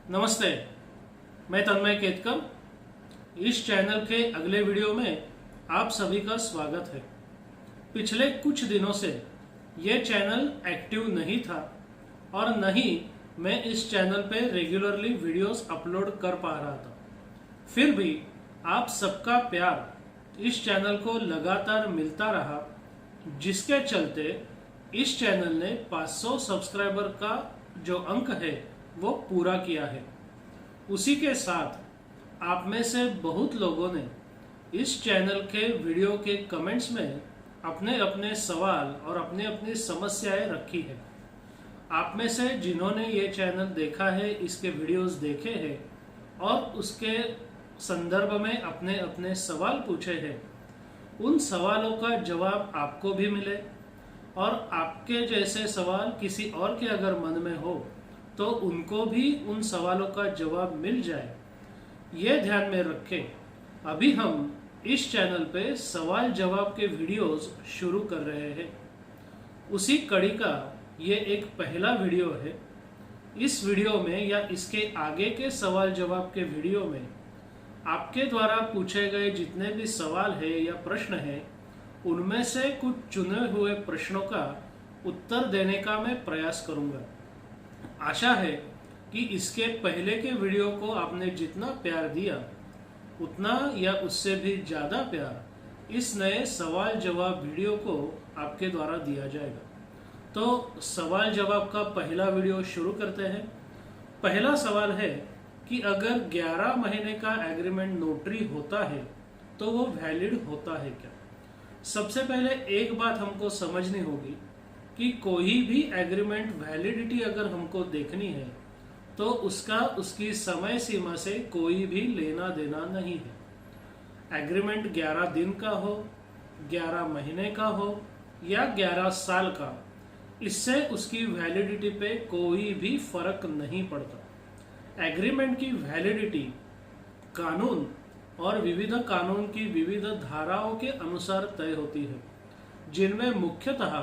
नमस्ते, मैं तन्मय केतकर। इस चैनल के अगले वीडियो में आप सभी का स्वागत है। पिछले कुछ दिनों से ये चैनल एक्टिव नहीं था और न ही मैं इस चैनल पे रेगुलरली वीडियोस अपलोड कर पा रहा था। फिर भी आप सबका प्यार इस चैनल को लगातार मिलता रहा, जिसके चलते इस चैनल ने 500 सब्सक्राइबर का जो अंक है वो पूरा किया है। उसी के साथ आप में से बहुत लोगों ने इस चैनल के वीडियो के कमेंट्स में अपने अपने सवाल और अपने अपनी समस्याएं रखी है। आप में से जिन्होंने ये चैनल देखा है, इसके वीडियोस देखे हैं और उसके संदर्भ में अपने अपने सवाल पूछे हैं, उन सवालों का जवाब आपको भी मिले और आपके जैसे सवाल किसी और के अगर मन में हो तो उनको भी उन सवालों का जवाब मिल जाए, ये ध्यान में रखें। अभी हम इस चैनल पे सवाल जवाब के वीडियोस शुरू कर रहे हैं। उसी कड़ी का ये एक पहला वीडियो है। इस वीडियो में या इसके आगे के सवाल जवाब के वीडियो में आपके द्वारा पूछे गए जितने भी सवाल है या प्रश्न है, उनमें से कुछ चुने हुए प्रश्नों का उत्तर देने का मैं प्रयास करूंगा। आशा है कि इसके पहले के वीडियो को आपने जितना प्यार दिया, उतना या उससे भी ज़्यादा प्यार इस नए सवाल जवाब वीडियो को आपके द्वारा दिया जाएगा। तो सवाल जवाब का पहला वीडियो शुरू करते हैं। पहला सवाल है कि अगर 11 महीने का एग्रीमेंट नोटरी होता है तो वो वैलिड होता है क्या? सबसे पहले एक बात हमको समझनी होगी कि कोई भी एग्रीमेंट वैलिडिटी अगर हमको देखनी है तो उसकी समय सीमा से कोई भी लेना देना नहीं है। एग्रीमेंट 11 दिन का हो, 11 महीने का हो या 11 साल का, इससे उसकी वैलिडिटी पे कोई भी फर्क नहीं पड़ता। एग्रीमेंट की वैलिडिटी कानून और विविध कानून की विविध धाराओं के अनुसार तय होती है, जिनमें मुख्यतः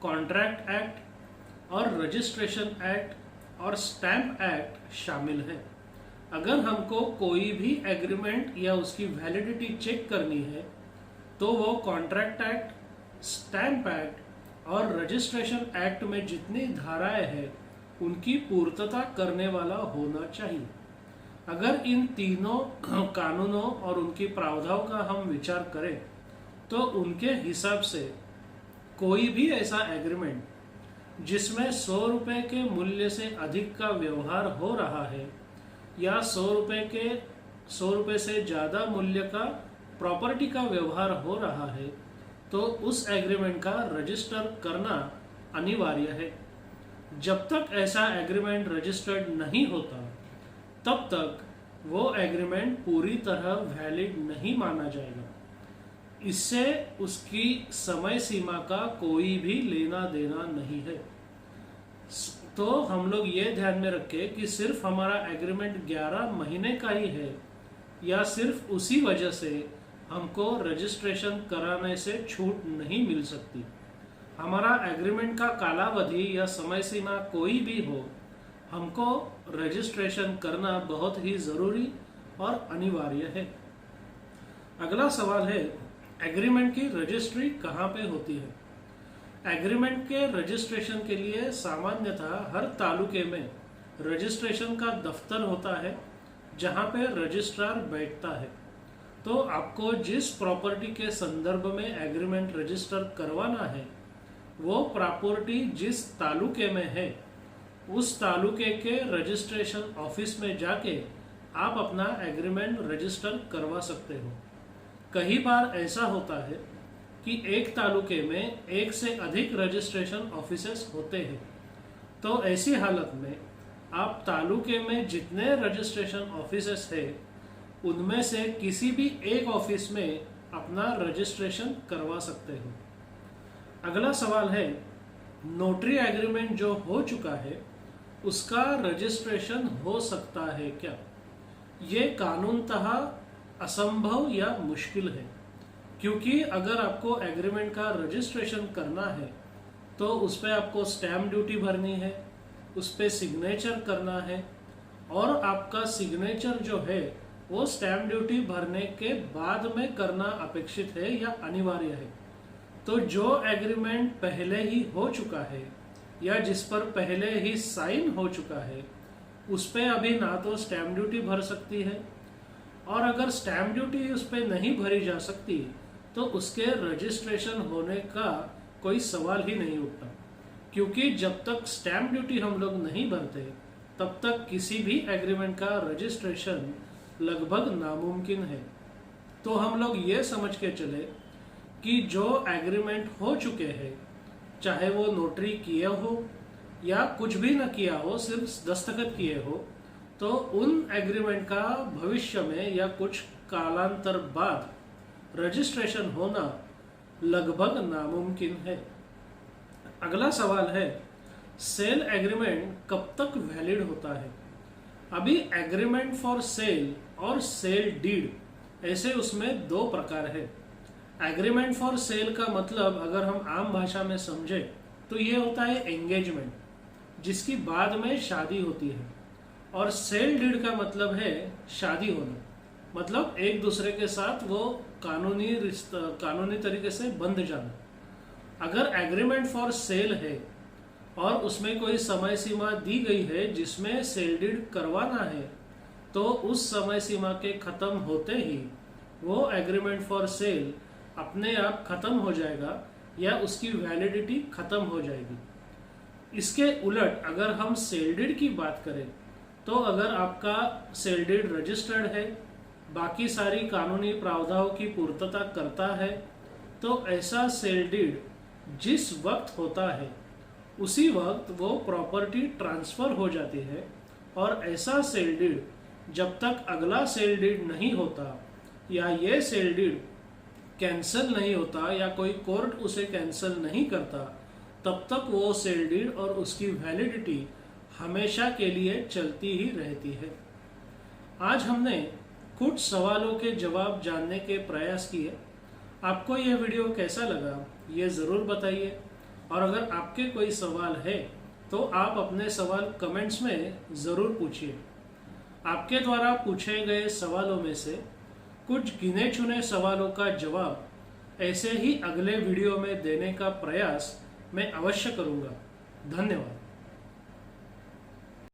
कॉन्ट्रैक्ट एक्ट और रजिस्ट्रेशन एक्ट और स्टैम्प एक्ट शामिल है। अगर हमको कोई भी एग्रीमेंट या उसकी वैलिडिटी चेक करनी है तो वो कॉन्ट्रैक्ट एक्ट, स्टैम्प एक्ट और रजिस्ट्रेशन एक्ट में जितनी धाराएं हैं उनकी पूर्तता करने वाला होना चाहिए। अगर इन तीनों कानूनों और उनकी प्रावधानों का हम विचार करें तो उनके हिसाब से कोई भी ऐसा एग्रीमेंट जिसमें 100 रुपए के मूल्य से अधिक का व्यवहार हो रहा है या 100 रुपए से ज़्यादा मूल्य का प्रॉपर्टी का व्यवहार हो रहा है, तो उस एग्रीमेंट का रजिस्टर करना अनिवार्य है। जब तक ऐसा एग्रीमेंट रजिस्टर्ड नहीं होता तब तक वो एग्रीमेंट पूरी तरह वैलिड नहीं माना जाएगा। इससे उसकी समय सीमा का कोई भी लेना देना नहीं है। तो हम लोग ये ध्यान में रखें कि सिर्फ हमारा एग्रीमेंट 11 महीने का ही है या सिर्फ उसी वजह से हमको रजिस्ट्रेशन कराने से छूट नहीं मिल सकती। हमारा एग्रीमेंट का कालावधि या समय सीमा कोई भी हो, हमको रजिस्ट्रेशन करना बहुत ही ज़रूरी और अनिवार्य है। अगला सवाल है, एग्रीमेंट की रजिस्ट्री कहाँ पे होती है? एग्रीमेंट के रजिस्ट्रेशन के लिए सामान्यतः हर तालुके में रजिस्ट्रेशन का दफ्तर होता है जहाँ पे रजिस्ट्रार बैठता है। तो आपको जिस प्रॉपर्टी के संदर्भ में एग्रीमेंट रजिस्टर करवाना है, वो प्रॉपर्टी जिस तालुके में है उस तालुके के रजिस्ट्रेशन ऑफिस में जाके आप अपना एग्रीमेंट रजिस्टर करवा सकते हो। कई बार ऐसा होता है कि एक तालुके में एक से अधिक रजिस्ट्रेशन ऑफिसेस होते हैं, तो ऐसी हालत में आप तालुके में जितने रजिस्ट्रेशन ऑफिसेस हैं उनमें से किसी भी एक ऑफिस में अपना रजिस्ट्रेशन करवा सकते हो। अगला सवाल है, नोटरी एग्रीमेंट जो हो चुका है उसका रजिस्ट्रेशन हो सकता है क्या? ये कानूनतः असंभव या मुश्किल है, क्योंकि अगर आपको एग्रीमेंट का रजिस्ट्रेशन करना है तो उस पर आपको स्टैम्प ड्यूटी भरनी है, उस पर सिग्नेचर करना है और आपका सिग्नेचर जो है वो स्टैम्प ड्यूटी भरने के बाद में करना अपेक्षित है या अनिवार्य है। तो जो एग्रीमेंट पहले ही हो चुका है या जिस पर पहले ही साइन हो चुका है उस पे अभी ना तो स्टैम्प ड्यूटी भर सकती है, और अगर स्टैम्प ड्यूटी उस पर नहीं भरी जा सकती तो उसके रजिस्ट्रेशन होने का कोई सवाल ही नहीं उठता, क्योंकि जब तक स्टैम्प ड्यूटी हम लोग नहीं भरते तब तक किसी भी एग्रीमेंट का रजिस्ट्रेशन लगभग नामुमकिन है। तो हम लोग ये समझ के चले कि जो एग्रीमेंट हो चुके हैं, चाहे वो नोटरी किए हो या कुछ भी न किया हो, सिर्फ दस्तखत किए हो, तो उन एग्रीमेंट का भविष्य में या कुछ कालांतर बाद रजिस्ट्रेशन होना लगभग नामुमकिन है। अगला सवाल है, सेल एग्रीमेंट कब तक वैलिड होता है? अभी एग्रीमेंट फॉर सेल और सेल डीड ऐसे उसमें दो प्रकार है। एग्रीमेंट फॉर सेल का मतलब अगर हम आम भाषा में समझे तो ये होता है एंगेजमेंट, जिसकी बाद में शादी होती है, और सेल डीड का मतलब है शादी होना, मतलब एक दूसरे के साथ वो कानूनी तरीके से बंध जाना। अगर एग्रीमेंट फॉर सेल है और उसमें कोई समय सीमा दी गई है जिसमें सेल डीड करवाना है, तो उस समय सीमा के खत्म होते ही वो एग्रीमेंट फॉर सेल अपने आप खत्म हो जाएगा या उसकी वैलिडिटी खत्म हो जाएगी। इसके उलट अगर हम सेल डीड की बात करें तो अगर आपका सेल डीड रजिस्टर्ड है, बाकी सारी कानूनी प्रावधानों की पूर्तता करता है, तो ऐसा सेल डीड जिस वक्त होता है उसी वक्त वो प्रॉपर्टी ट्रांसफर हो जाती है, और ऐसा सेल डीड जब तक अगला सेल डीड नहीं होता या ये सेल डीड कैंसिल नहीं होता या कोई कोर्ट उसे कैंसिल नहीं करता, तब तक वो सेल डीड और उसकी वैलिडिटी हमेशा के लिए चलती ही रहती है। आज हमने कुछ सवालों के जवाब जानने के प्रयास किए। आपको यह वीडियो कैसा लगा ये ज़रूर बताइए, और अगर आपके कोई सवाल है तो आप अपने सवाल कमेंट्स में ज़रूर पूछिए। आपके द्वारा पूछे गए सवालों में से कुछ गिने चुने सवालों का जवाब ऐसे ही अगले वीडियो में देने का प्रयास मैं अवश्य करूँगा। धन्यवाद।